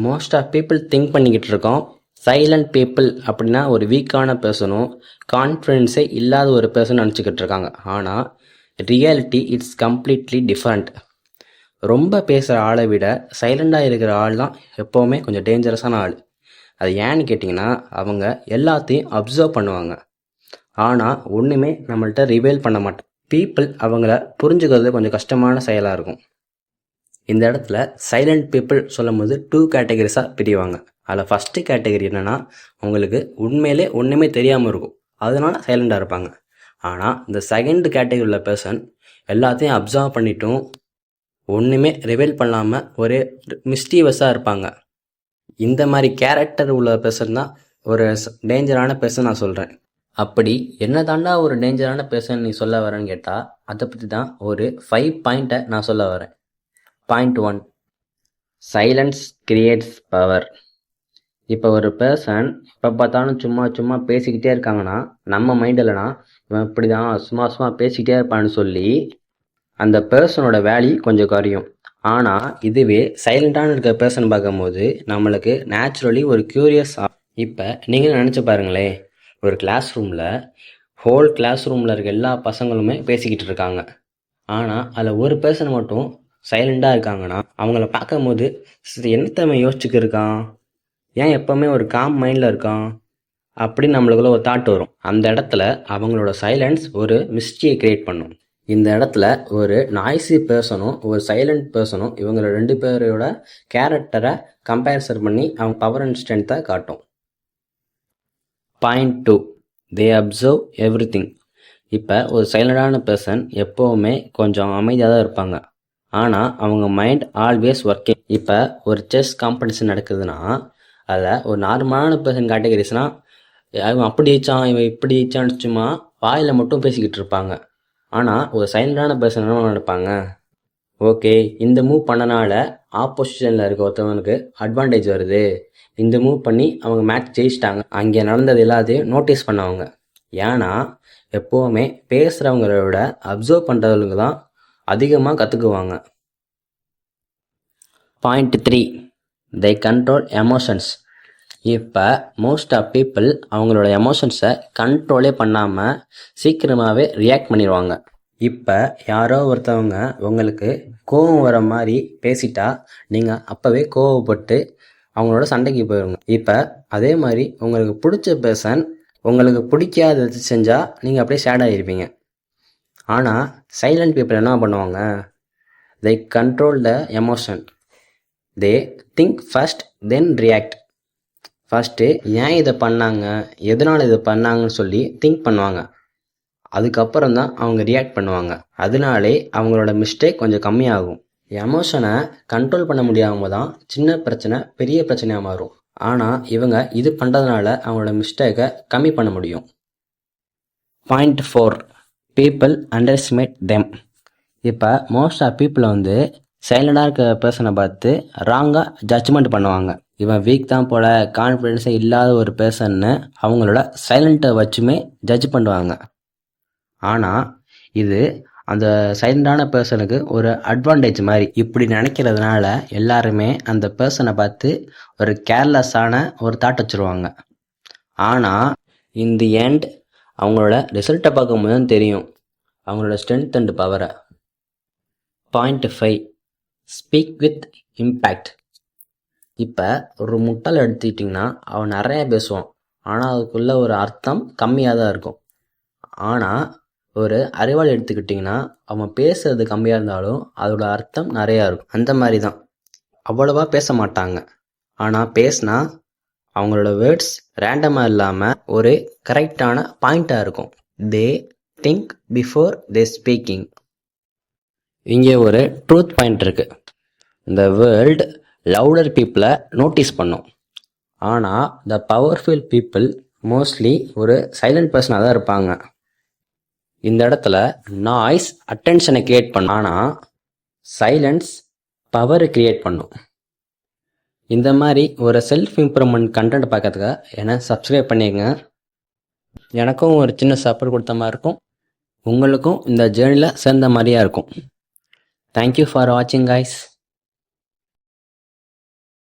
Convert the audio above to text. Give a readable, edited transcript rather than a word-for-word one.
Most of people think பண்ணிக்கிட்டு இருக்கோம் silent people அப்படின்னா ஒரு வீக்கான பர்சனும் கான்ஃபிடென்ஸே இல்லாத ஒரு பர்சன் நினச்சிக்கிட்டு இருக்காங்க. ஆனால் ரியாலிட்டி இட்ஸ் கம்ப்ளீட்லி டிஃப்ரெண்ட். ரொம்ப பேசுகிற ஆளை விட சைலண்டாக இருக்கிற ஆள் தான் எப்போவுமே கொஞ்சம் டேஞ்சரஸான ஆள். அது ஏன்னு கேட்டிங்கன்னா அவங்க எல்லாத்தையும் அப்சர்வ் பண்ணுவாங்க, ஆனால் ஒன்றுமே நம்மள்கிட்ட ரிவீல் பண்ண மாட்டாங்க. பீப்புள் அவங்கள புரிஞ்சுக்கிறது கொஞ்சம் கஷ்டமான செயலாக இருக்கும். இந்த இடத்துல சைலண்ட் பீப்புள் சொல்லும் போது 2 கேட்டகரிஸாக பிரிவாங்க. அதில் ஃபஸ்ட்டு கேட்டகரி என்னென்னா, அவங்களுக்கு உண்மையிலே ஒன்றுமே தெரியாமல் இருக்கும், அதனால சைலண்டாக இருப்பாங்க. ஆனால் இந்த செகண்ட் கேட்டகரி உள்ள பர்சன் எல்லாத்தையும் அப்சர்வ் பண்ணிட்டும் ஒன்றுமே ரிவீல் பண்ணாமல் ஒரே மிஸ்டீவஸாக இருப்பாங்க. இந்த மாதிரி கேரக்டர் உள்ள பர்சன் தான் ஒரு டேஞ்சரான பர்சன் நான் சொல்கிறேன். அப்படி என்ன தாண்டா ஒரு டேஞ்சரான பர்சன் நீ சொல்ல வரேன்னு கேட்டால், அதை பற்றி தான் ஒரு 5 பாயிண்ட்டை நான் சொல்ல வரேன். Point 1, silence creates power. இப்போ ஒரு பர்சன் எப்போ பார்த்தாலும் சும்மா பேசிக்கிட்டே இருக்காங்கன்னா நம்ம மைண்டில்னா இவன் இப்படி தான் சும்மா பேசிக்கிட்டே இருப்பான்னு சொல்லி அந்த பர்சனோட வேல்யூ கொஞ்சம் குறையும். ஆனால் இதுவே சைலண்டான இருக்க பர்சன் பார்க்கும்போது நம்மளுக்கு நேச்சுரலி ஒரு க்யூரியஸ். இப்போ நீங்கள் நினச்சி பாருங்களேன், ஒரு கிளாஸ் ரூமில் ஹோல் கிளாஸ் ரூமில் இருக்க எல்லா பசங்களுமே பேசிக்கிட்டு இருக்காங்க. ஆனால் அதில் ஒரு பர்சன் மட்டும் சைலண்டாக இருக்காங்கன்னா அவங்கள பார்க்கும்போது என்னத்தமே யோசிச்சுக்கு இருக்கான், ஏன் எப்போவுமே ஒரு காம் மைண்டில் இருக்கான் அப்படின்னு நம்மளுக்குள்ள ஒரு தாட் வரும். அந்த இடத்துல அவங்களோட சைலன்ஸ் ஒரு மிஸ்டரியை க்ரியேட் பண்ணும். இந்த இடத்துல ஒரு நாய்ஸி பர்சனும் ஒரு சைலண்ட் பர்சனும் இவங்களோட 2 பேரோட கேரக்டரை கம்பேரிசன் பண்ணி அவங்க பவர் அண்ட் ஸ்ட்ரென்த்தை காட்டும். பாயிண்ட் 2, தே அப்சர்வ் எவ்ரி திங். இப்போ ஒரு சைலண்டான பர்சன் எப்போவுமே கொஞ்சம் அமைதியாக தான் இருப்பாங்க, ஆனால் அவங்க மைண்ட் ஆல்வேஸ் ஒர்க்கிங். இப்போ ஒரு செஸ் காம்படிஷன் நடக்குதுன்னா அதில் ஒரு நார்மலான பர்சன் கேட்டகரிஸ்னால் இவன் அப்படி ஜெயிச்சான் இவன் இப்படி ஜெயிச்சான்னு சும்மா வாயில் மட்டும் பேசிக்கிட்டு இருப்பாங்க. ஆனால் ஒரு சைலண்டான பர்சன் என்ன நினைப்பாங்க, ஓகே இந்த மூவ் பண்ணனால ஆப்போசிஷனில் இருக்க ஒருத்தவனுக்கு அட்வான்டேஜ் வருது, இந்த மூவ் பண்ணி அவங்க மேட்ச் ஜெயிச்சிட்டாங்க. அங்கே நடந்தது எல்லாத்தையும் நோட்டீஸ் பண்ணவங்க. ஏன்னா எப்போவுமே பேசுகிறவங்கள விட அப்சர்வ் பண்ணுறவங்க தான் அதிகமாக கற்றுக்குவாங்க. Point 3, they control emotions. இப்போ மோஸ்ட் ஆஃப் பீப்புள் அவங்களோட எமோஷன்ஸை கண்ட்ரோலே பண்ணாமல் சீக்கிரமாகவே ரியாக்ட் பண்ணிடுவாங்க. இப்போ யாரோ ஒருத்தவங்க உங்களுக்கு கோவம் வர மாதிரி பேசிட்டா நீங்கள் அப்போவே கோவப்பட்டு அவங்களோட சண்டைக்கு போயிடுங்க. இப்போ அதே மாதிரி உங்களுக்கு பிடிச்ச பர்சன் உங்களுக்கு பிடிக்காதது செஞ்சால் நீங்கள் அப்படியே சேடாக இருப்பீங்க. ஆனால் சைலண்ட் பீப்புள் என்ன பண்ணுவாங்க, they control the emotion. they think first then react. First ஏன் இதை பண்ணாங்க, எதனால் இதை பண்ணாங்கன்னு சொல்லி திங்க் பண்ணுவாங்க, அதுக்கப்புறம் தான் அவங்க ரியாக்ட் பண்ணுவாங்க. அதனாலே அவங்களோட மிஸ்டேக் கொஞ்சம் கம்மியாகும். எமோஷனை கண்ட்ரோல் பண்ண முடியாமல் தான் சின்ன பிரச்சனை பெரிய பிரச்சனையாக மாறும். ஆனால் இவங்க இது பண்ணுறதுனால அவங்களோட மிஸ்டேக்கை கம்மி பண்ண முடியும். Point 4, people underestimate them. இப்போ மோஸ்ட் ஆஃப் பீப்புளை சைலண்டாக இருக்க பர்சனை பார்த்து ராங்காக ஜட்ஜ்மெண்ட் பண்ணுவாங்க. இவன் வீக் தான் போல, கான்ஃபிடென்ஸே இல்லாத ஒரு பர்சன்னு அவங்களோட சைலண்ட்டை வச்சுமே ஜட்ஜ் பண்ணுவாங்க. ஆனால் இது அந்த சைலண்டான பர்சனுக்கு ஒரு அட்வான்டேஜ் மாதிரி. இப்படி நினைக்கிறதுனால எல்லாருமே அந்த பர்சனை பார்த்து ஒரு கேர்லெஸ்ஸான ஒரு தாட் வச்சுருவாங்க. ஆனால் இன் தி எண்ட் அவங்களோட ரிசல்ட்டை பார்க்கும்போது தான் தெரியும் அவங்களோட ஸ்ட்ரென்த் அண்ட் பவரை. Point 5, speak with impact. இப்போ ஒரு முட்டாள் எடுத்துக்கிட்டிங்கன்னா அவன் நிறையா பேசுவான், ஆனால் அதுக்குள்ளே ஒரு அர்த்தம் கம்மியாக தான் இருக்கும். ஆனால் ஒரு அறிவாளி எடுத்துக்கிட்டிங்கன்னா அவன் பேசுறது கம்மியாக இருந்தாலும் அதோட அர்த்தம் நிறையா இருக்கும். அந்த மாதிரி தான் அவ்வளோவா பேச மாட்டாங்க, ஆனால் பேசினா அவங்களோட வேர்ட்ஸ் ரேண்டமாக இல்லாமல் ஒரு கரெக்டான பாயிண்ட்டாக இருக்கும். They think before they speaking. இங்கே ஒரு ட்ரூத் பாயிண்ட் இருக்குது. இந்த வேர்ல்டு லவுடர் பீப்புளை நோட்டீஸ் பண்ணும், ஆனால் த பவர்ஃபுல் பீப்புள் மோஸ்ட்லி ஒரு சைலண்ட் பர்சனாக தான் இருப்பாங்க. இந்த இடத்துல நாய்ஸ் அட்டென்ஷனை க்ரியேட் பண்ணும், ஆனால் சைலன்ஸ் பவரை க்ரியேட் பண்ணும். இந்த மாதிரி ஒரு செல்ஃப் இம்ப்ரூவ்மெண்ட் கண்டென்ட் பார்க்கறதுக்காக என்னை சப்ஸ்கிரைப் பண்ணிக்கங்க. எனக்கும் ஒரு சின்ன சப்போர்ட் கொடுத்த மாதிரி இருக்கும், உங்களுக்கும் இந்த ஜேர்னியில் சேர்ந்த மாதிரியாக இருக்கும். தேங்க்யூ ஃபார் வாட்சிங் கைஸ்.